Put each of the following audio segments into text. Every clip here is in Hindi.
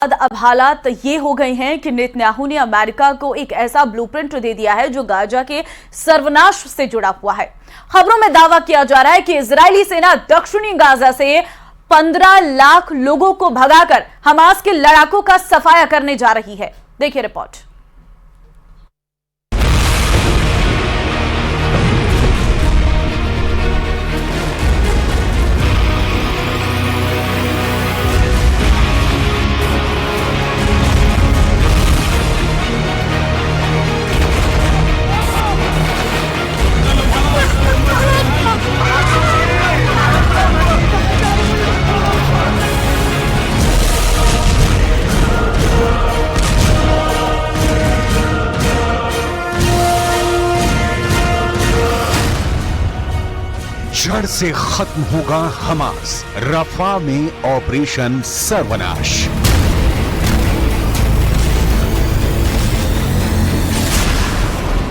अब हालात ये हो गए हैं कि नेतन्याहू ने अमेरिका को एक ऐसा ब्लूप्रिंट दे दिया है जो गाजा के सर्वनाश से जुड़ा हुआ है। खबरों में दावा किया जा रहा है कि इजरायली सेना दक्षिणी गाजा से 15 लाख लोगों को भगाकर हमास के लड़ाकों का सफाया करने जा रही है। देखिए रिपोर्ट। जड़ से खत्म होगा हमास, रफा में ऑपरेशन सर्वनाश।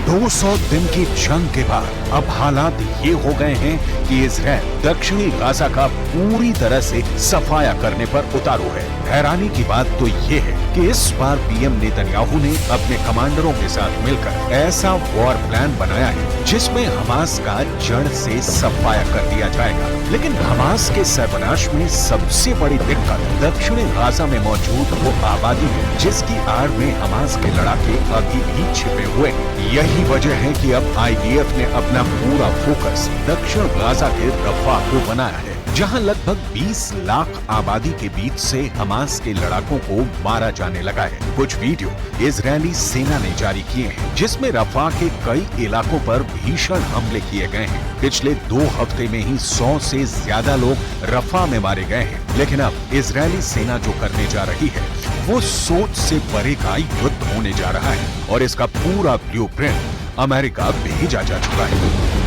दो 200 दिन की जंग के बाद अब हालात ये हो गए हैं कि इजराइल दक्षिणी गाजा का पूरी तरह से सफाया करने पर उतारू है। हैरानी की बात तो ये है कि इस बार पीएम नेतन्याहू ने अपने कमांडरों के साथ मिलकर ऐसा वॉर प्लान बनाया है जिसमें हमास का जड़ से सफाया कर दिया जाएगा। लेकिन हमास के सर्वनाश में सबसे बड़ी दिक्कत दक्षिणी गाजा में मौजूद वो आबादी है जिसकी आड़ में हमास के लड़ाके अभी भी छिपे हुए हैं। यही वजह है कि अब आईडीएफ ने अपना पूरा फोकस दक्षिण गाजा के रफा को बनाया है, जहां लगभग 20 लाख आबादी के बीच से हमास के लड़ाकों को मारा जाने लगा है। कुछ वीडियो इजरायली सेना ने जारी किए हैं जिसमें रफा के कई इलाकों पर भीषण हमले किए गए हैं। पिछले 2 हफ्ते में ही 100 से ज्यादा लोग रफा में मारे गए हैं। लेकिन अब इजरायली सेना जो करने जा रही है वो सोच से परे का युद्ध होने जा रहा है और इसका पूरा ब्लूप्रिंट अमेरिका भेजा जा चुका है।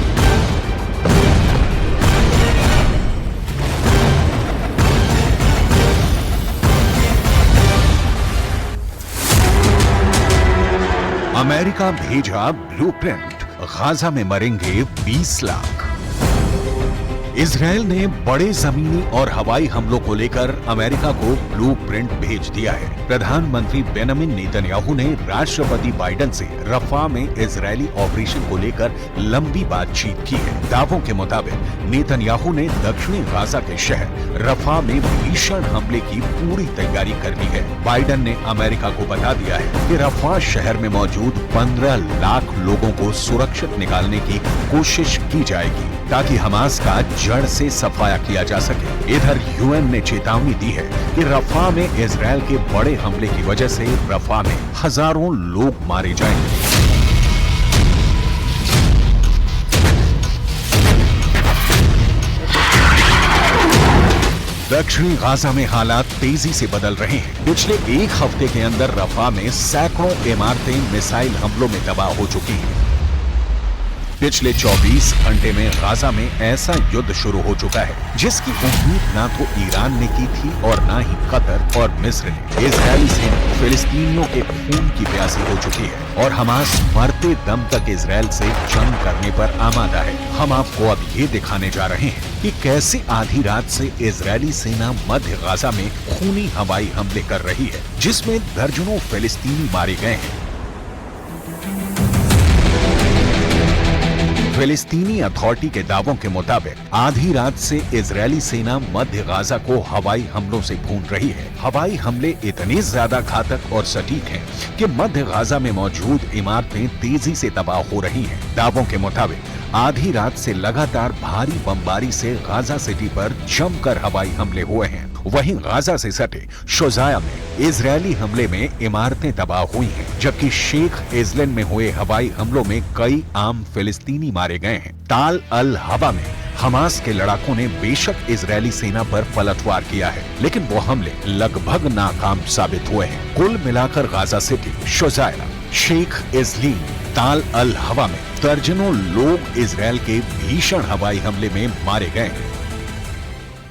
अमेरिका भेजा ब्लूप्रिंट, गाजा में मरेंगे 20 लाख। इजरायल ने बड़े जमीनी और हवाई हमलों को लेकर अमेरिका को ब्लूप्रिंट भेज दिया है। प्रधानमंत्री बेंजामिन नेतन्याहू ने राष्ट्रपति बाइडेन से रफा में इजरायली ऑपरेशन को लेकर लंबी बातचीत की है। दावों के मुताबिक नेतन्याहू ने दक्षिणी गाजा के शहर रफा में भीषण हमले की पूरी तैयारी कर ली है। बाइडेन ने अमेरिका को बता दिया है कि रफा शहर में मौजूद 15 लाख लोगों को सुरक्षित निकालने की कोशिश की जाएगी ताकि हमास का जड़ से सफाया किया जा सके। इधर यूएन ने चेतावनी दी है कि रफा में इजरायल के बड़े हमले की वजह से रफा में हजारों लोग मारे जाएंगे। दक्षिणी गाजा में हालात तेजी से बदल रहे हैं। पिछले 1 हफ्ते के अंदर रफा में सैकड़ों इमारतें मिसाइल हमलों में तबाह हो चुकी हैं। पिछले 24 घंटे में गाजा में ऐसा युद्ध शुरू हो चुका है जिसकी उम्मीद ना तो ईरान ने की थी और ना ही कतर और मिस्र ने। इजरायली सेना फिलिस्तीनियों के खून की प्यासी हो चुकी है और हमास मरते दम तक इजरायल से जंग करने पर आमादा है। हम आपको अब ये दिखाने जा रहे हैं कि कैसे आधी रात से इजरायली सेना मध्य गाजा में खूनी हवाई हमले कर रही है जिसमें दर्जनों फिलिस्तीनी मारे गए हैं। फिलिस्तीनी अथॉरिटी के दावों के मुताबिक आधी रात से इजरायली सेना मध्य गाजा को हवाई हमलों से भून रही है। हवाई हमले इतने ज्यादा घातक और सटीक हैं कि मध्य गाजा में मौजूद इमारतें तेजी से तबाह हो रही हैं। दावों के मुताबिक आधी रात से लगातार भारी बमबारी से गाजा सिटी पर जमकर हवाई हमले हुए हैं। वहीं गाजा से सटे शुजाया में इजरायली हमले में इमारतें तबाह हुई हैं, जबकि शेख इजलन में हुए हवाई हमलों में कई आम फिलिस्तीनी मारे गए हैं। ताल अल हवा में हमास के लड़ाकों ने बेशक इजरायली सेना पर पलटवार किया है, लेकिन वो हमले लगभग नाकाम साबित हुए हैं। कुल मिलाकर गाजा सिटी, शुजाया, शेख इजलीन, ताल अल हवा में दर्जनों लोग इजरायल के भीषण हवाई हमले में मारे गए हैं।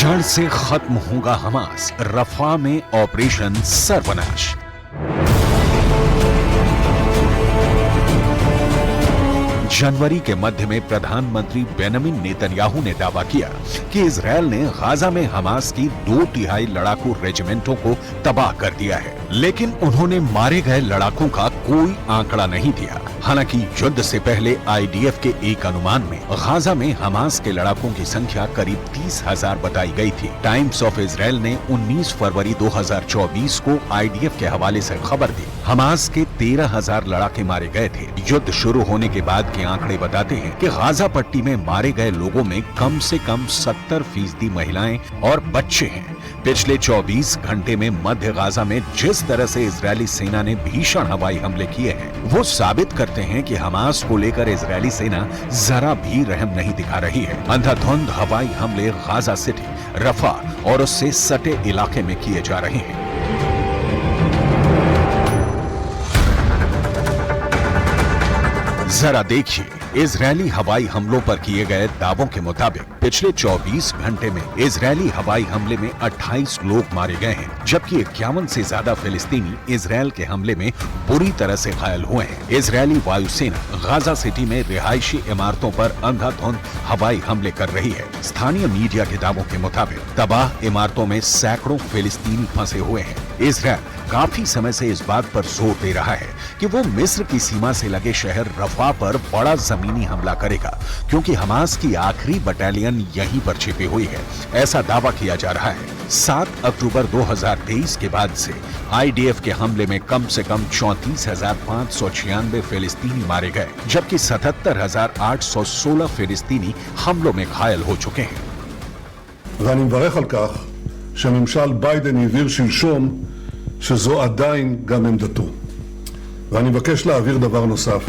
जड़ से खत्म होगा हमास, रफा में ऑपरेशन सर्वनाश। जनवरी के मध्य में प्रधानमंत्री बेंजामिन नेतन्याहू ने दावा किया कि इजरायल ने गाजा में हमास की 2/3 लड़ाकू रेजिमेंटों को तबाह कर दिया है, लेकिन उन्होंने मारे गए लड़ाकों का कोई आंकड़ा नहीं दिया। हालांकि युद्ध से पहले आईडीएफ के एक अनुमान में गाजा में हमास के लड़ाकों की संख्या करीब 30,000 बताई गई थी। टाइम्स ऑफ इजरायल ने 19 फरवरी 2024 को आईडीएफ के हवाले से खबर दी, हमास के 13,000 लड़ाके मारे गए थे। युद्ध शुरू होने के बाद के आंकड़े बताते हैं कि गाजा पट्टी में मारे गए लोगों में कम से कम 70% महिलाएं और बच्चे हैं। पिछले 24 घंटे में मध्य गाजा में जिस तरह से इजरायली सेना ने भीषण हवाई हमले किए हैं, वो साबित करते हैं कि हमास को लेकर इजरायली सेना जरा भी रहम नहीं दिखा रही है। अंधाधुंध हवाई हमले गाजा सिटी, रफा और उससे सटे इलाके में किए जा रहे हैं। जरा देखिए, इजरायली हवाई हमलों पर किए गए दावों के मुताबिक पिछले 24 घंटे में इजरायली हवाई हमले में 28 लोग मारे गए हैं, जबकि 51 से ज्यादा फिलिस्तीनी इजरायल के हमले में बुरी तरह से घायल हुए हैं। इजरायली वायुसेना गाजा सिटी में रिहायशी इमारतों पर अंधाधुंध हवाई हमले कर रही है। स्थानीय मीडिया के दावों के मुताबिक तबाह इमारतों में सैकड़ों फिलिस्तीनी फंसे हुए हैं। इजरायल काफी समय से इस बात पर जोर दे रहा है कि वो मिस्र की सीमा से लगे शहर रफा पर बड़ा जमीनी हमला करेगा, क्योंकि हमास की आखिरी बटालियन यहीं पर छिपी हुई है। ऐसा दावा किया जा रहा है। 7 अक्टूबर 2023 के बाद से आईडीएफ के हमले में कम से कम 34,596 फिलिस्तीनी मारे गए, जबकि 77,816 फिलिस्तीनी हमलों में घायल हो चुके हैं। ואני מברך על כך שממשל ביידן הבהיר שלשום שזו עדיין גם עמדתו. ואני מבקש להעביר דבר נוסף.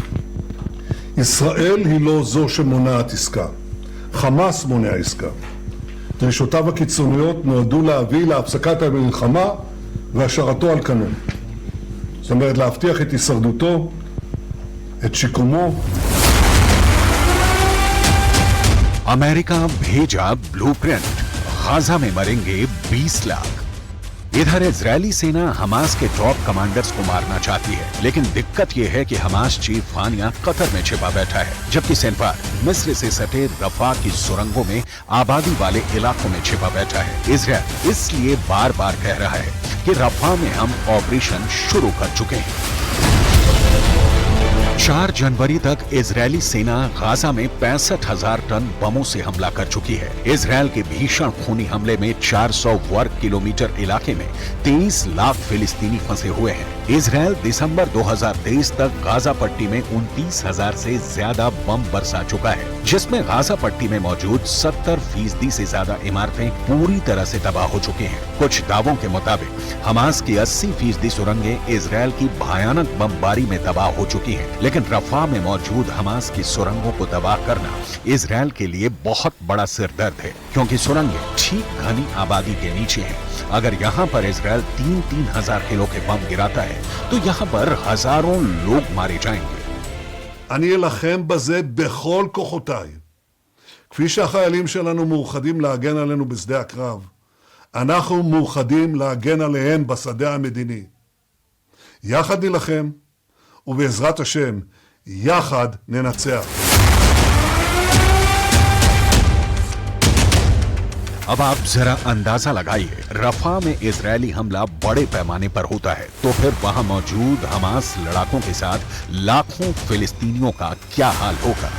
ישראל היא לא זו שמונעת עסקה. חמאס מונע עסקה. דרישותיו הקיצוניות נועדו להביא להפסקת המלחמה והשארתו על כנו. זאת אומרת, להבטיח את הישרדותו, את שיקומו. अमेरिका भेजा ब्लूप्रिंट, गाजा में मरेंगे 20 लाख। इधर इजरायली सेना हमास के टॉप कमांडर्स को मारना चाहती है, लेकिन दिक्कत यह है कि हमास चीफ हानिया कतर में छिपा बैठा है, जबकि सिनवार मिस्र से सटे रफा की सुरंगों में आबादी वाले इलाकों में छिपा बैठा है। इजरायल इसलिए बार बार कह रहा है कि रफा में हम ऑपरेशन शुरू कर चुके हैं। 4 जनवरी तक इजरायली सेना गाजा में 65,000 टन बमों से हमला कर चुकी है। इजरायल के भीषण खूनी हमले में 400 वर्ग किलोमीटर इलाके में 23 लाख फिलिस्तीनी फंसे हुए हैं। इजरायल दिसंबर 2023 तक गाजा पट्टी में 29,000 से ज्यादा बम बरसा चुका है, जिसमें गाजा पट्टी में मौजूद 70% से ज्यादा इमारतें पूरी तरह से तबाह हो चुकी हैं। कुछ दावों के मुताबिक हमास की 80% सुरंगें इजरायल की भयानक बमबारी में तबाह हो चुकी हैं, लेकिन रफा में मौजूद हमास की सुरंगों को तबाह करना इजरायल के लिए बहुत बड़ा सिरदर्द है, क्योंकि सुरंगें ठीक घनी आबादी के नीचे हैं। अगर यहाँ पर इजरायल 3-3 हजार किलो के बम गिराता है, तो यहाँ पर हजारों लोग मारे जाएंगे। אני אלחם בזה בכל כוחותיי. כפי שהחיילים שלנו מאוחדים להגן עלינו בשדה הקרב, אנחנו מאוחדים להגן עליהם בשדה המדיני. יחד נלחם, ובעזרת השם, יחד ננצח. अब आप जरा अंदाजा लगाइए, रफा में इजरायली हमला बड़े पैमाने पर होता है तो फिर वहां मौजूद हमास लड़ाकों के साथ लाखों फिलिस्तीनियों का क्या हाल होगा।